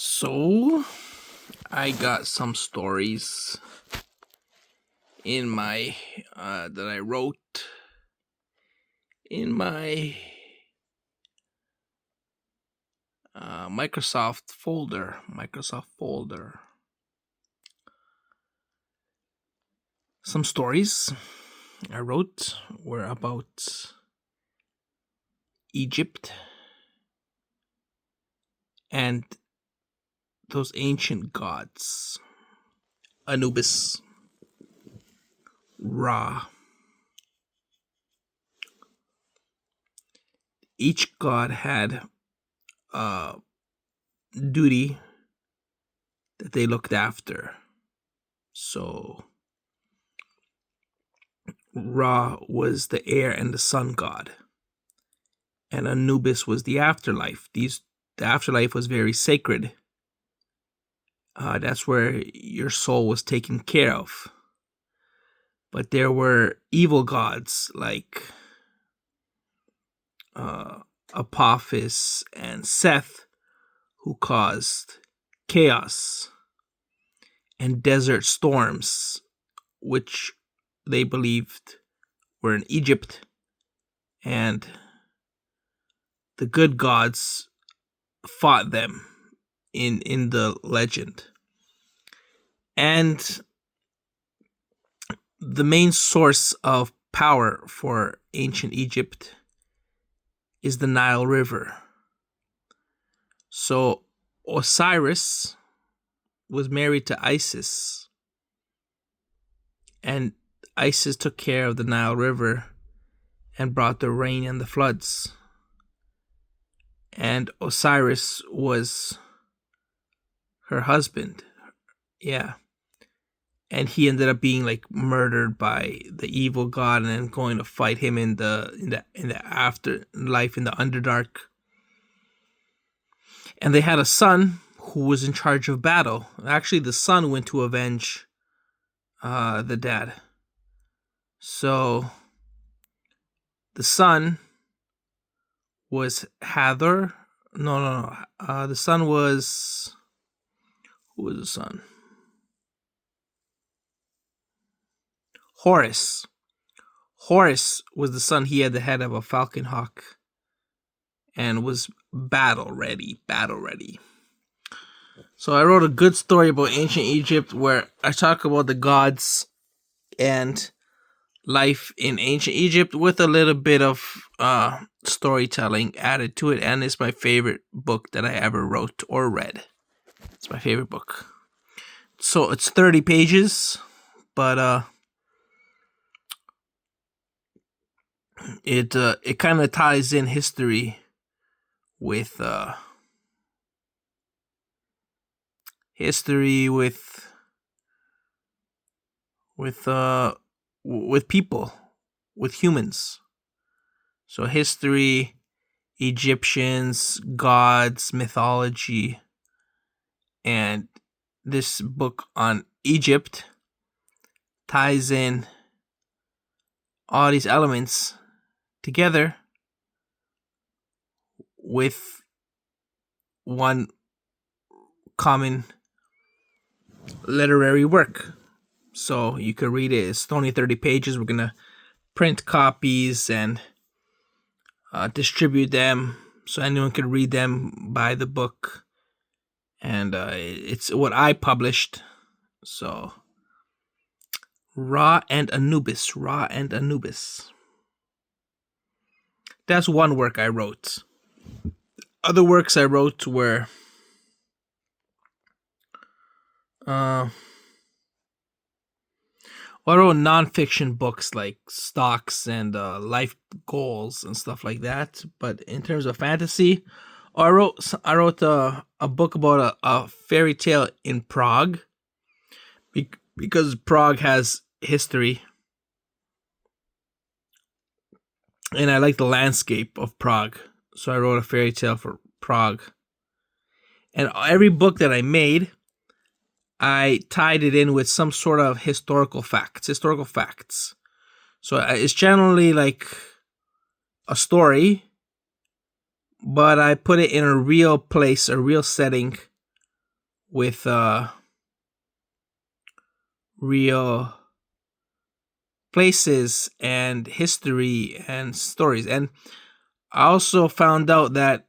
So, I got some stories in my that I wrote in my Microsoft folder. Some stories I wrote were about Egypt and those ancient gods: Anubis, Ra. Each god had a duty that they looked after. So Ra was the air and the sun god, and Anubis was the afterlife. The afterlife was very sacred. That's where your soul was taken care of. But there were evil gods like Apophis and Seth, who caused chaos and desert storms, which they believed were in Egypt, and the good gods fought them in the legend. And the main source of power for ancient Egypt is the Nile River. So Osiris was married to Isis, and Isis took care of the Nile River and brought the rain and the floods. And Osiris was her husband. Yeah. And he ended up being like murdered by the evil god, and then going to fight him in the afterlife, in the Underdark. And they had a son who was in charge of battle. Actually, the son went to avenge the dad. So the son was Hathor. No. The son was... Who was the son? Horus. Horus was the son. He had the head of a falcon hawk and was battle ready. So I wrote a good story about ancient Egypt where I talk about the gods and life in ancient Egypt with a little bit of storytelling added to it, and it's my favorite book that I ever wrote or read. It's my favorite book. So it's 30 pages, but it kind of ties in history with people, with humans. So history, Egyptians, gods, mythology, and this book on Egypt ties in all these elements together with one common literary work. So you could read it. It's only 30 pages. We're gonna print copies and distribute them so anyone could read them, buy the book. And it's what I published. So Ra and Anubis. That's one work I wrote. Other works I wrote were I wrote nonfiction books like stocks and life goals and stuff like that. But in terms of fantasy, I wrote a book about a fairy tale in Prague, because Prague has history, and I like the landscape of Prague. So I wrote a fairy tale for Prague. And every book that I made, I tied it in with some sort of historical facts. So it's generally like a story, but I put it in a real place, a real setting, with real places and history and stories. And I also found out that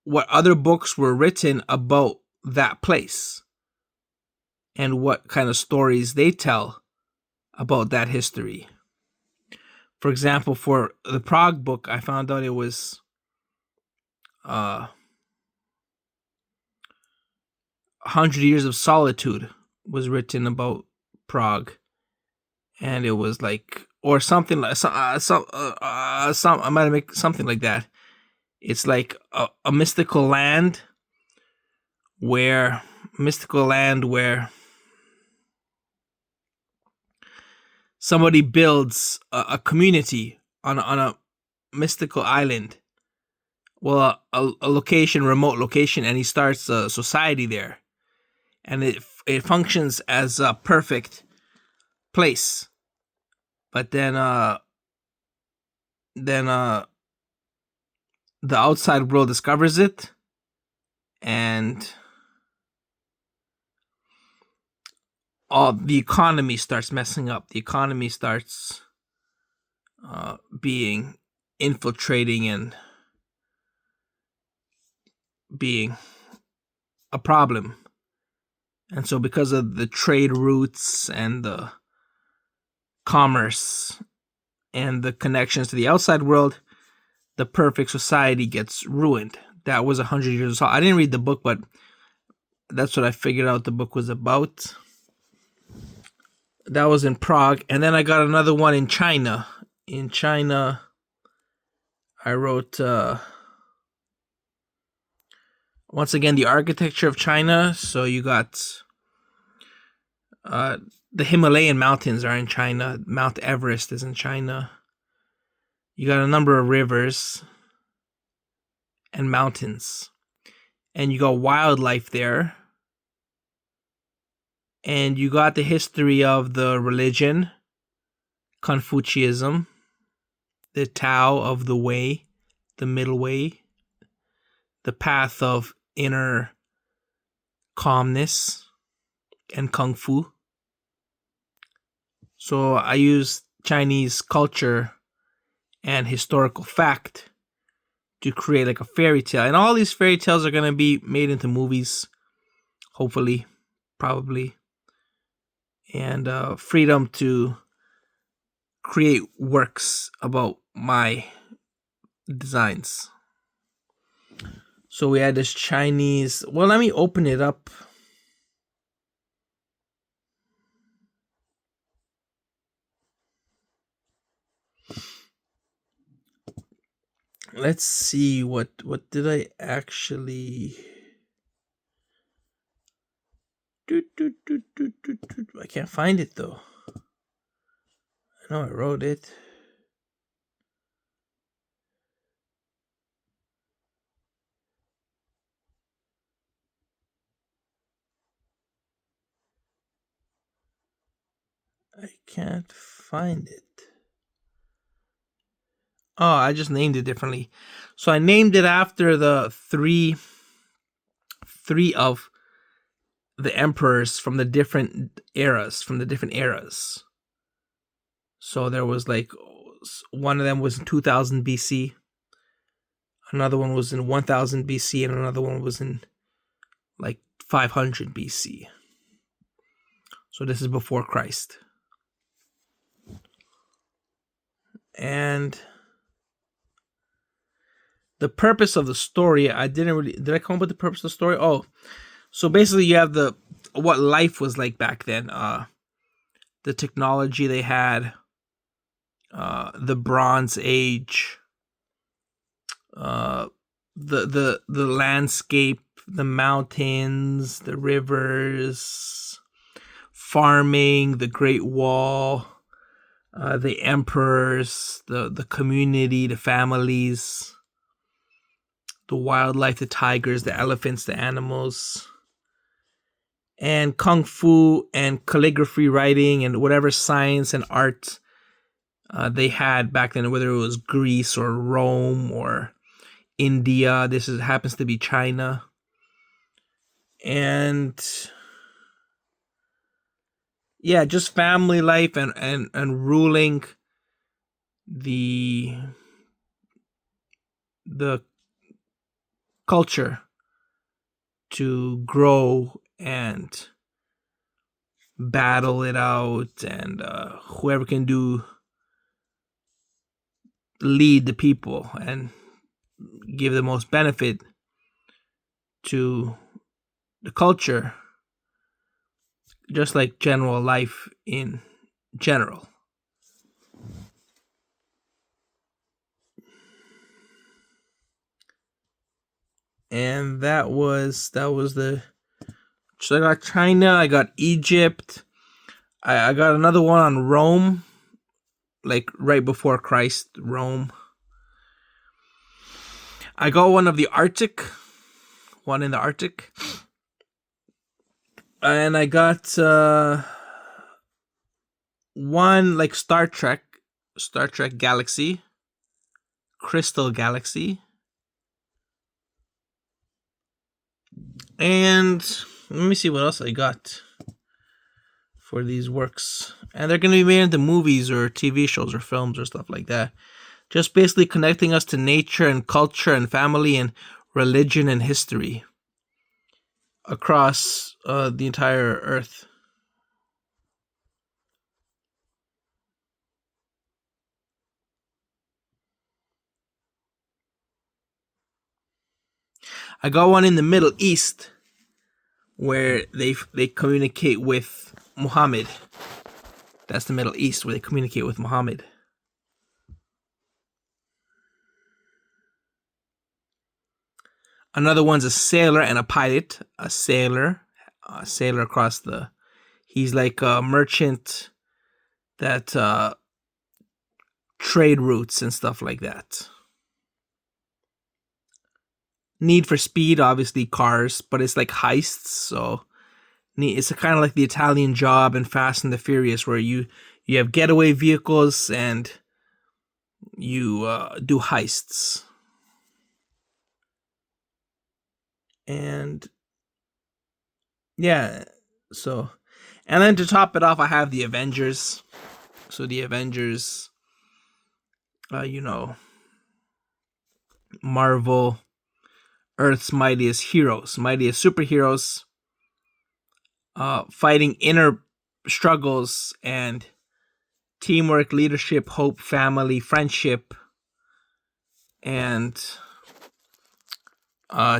what other books were written about that place and what kind of stories they tell about that history. For example, for the Prague book, I found out it was 100 Years of Solitude was written about Prague, and it was like, or something like some I might make something like that. It's like a mystical land where somebody builds a community on a mystical island. Well, a remote location, and he starts a society there, and it functions as a perfect place. But then the outside world discovers it, and all the economy starts messing up. The economy starts being infiltrating and being a problem. And so because of the trade routes and the commerce and the connections to the outside world, the perfect society gets ruined. That was 100 years old. I didn't read the book, but that's what I figured out the book was about. That was in Prague. And then I got another one in China. In China, I wrote once again the architecture of China. So you got the Himalayan mountains are in China. Mount Everest is in China. You got a number of rivers and mountains, and you got wildlife there, and you got the history of the religion, Confucianism, the Tao of the Way, the middle way, the path of inner calmness, and Kung Fu. So I use Chinese culture and historical fact to create like a fairy tale. And all these fairy tales are going to be made into movies, hopefully, probably. And freedom to create works about my designs. So we had this Chinese. Well, let me open it up. Let's see what did I actually. I can't find it though. I know I wrote it. I can't find it. Oh, I just named it differently. So I named it after the three of the emperors from the different eras, So there was like one of them was in 2000 BC, another one was in 1000 BC, and another one was in like 500 BC. So this is before Christ. And the purpose of the story, did I come up with the purpose of the story? Oh, so basically you have what life was like back then, the technology they had, the Bronze Age, the landscape, the mountains, the rivers, farming, the Great Wall, the emperors, the community, the families, the wildlife, the tigers, the elephants, the animals, and kung fu and calligraphy writing and whatever science and art they had back then, whether it was Greece or Rome or India. This happens to be China. and yeah, just family life and ruling the the culture to grow and battle it out, and whoever can do lead the people and give the most benefit to the culture, just like general life in general. And that was the so I got China, I got Egypt, I got another one on Rome, like right before Christ, Rome. I got one of the Arctic, one in the Arctic, and I got one like Star Trek Galaxy, Crystal Galaxy, and let me see what else I got for these works. And they're going to be made into movies or TV shows or films or stuff like that. Just basically connecting us to nature and culture and family and religion and history across the entire Earth. I got one in the Middle East where they communicate with Muhammad. That's the Middle East where they communicate with Muhammad. Another one's a sailor and a pilot. A sailor across the. He's like a merchant that trade routes and stuff like that. Need for Speed, obviously cars, but it's like heists, so it's kind of like the Italian Job and Fast and the Furious, where you have getaway vehicles and you do heists. And yeah, so, and then to top it off, I have the Avengers. So the Avengers, Marvel, Earth's mightiest heroes, mightiest superheroes, fighting inner struggles and teamwork, leadership, hope, family, friendship, and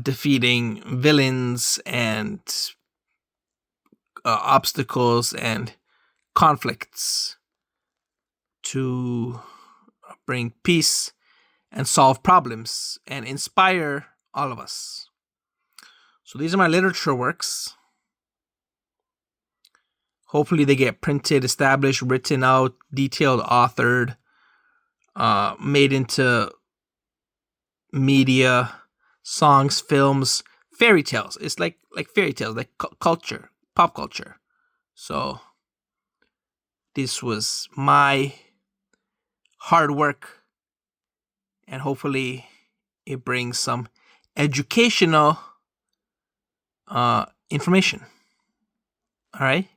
defeating villains and obstacles and conflicts to bring peace and solve problems and inspire all of us. So these are my literature works. Hopefully they get printed, established, written out, detailed, authored, made into media, songs, films, fairy tales. It's like fairy tales, like culture, pop culture. So this was my hard work, and hopefully it brings some educational information. All right.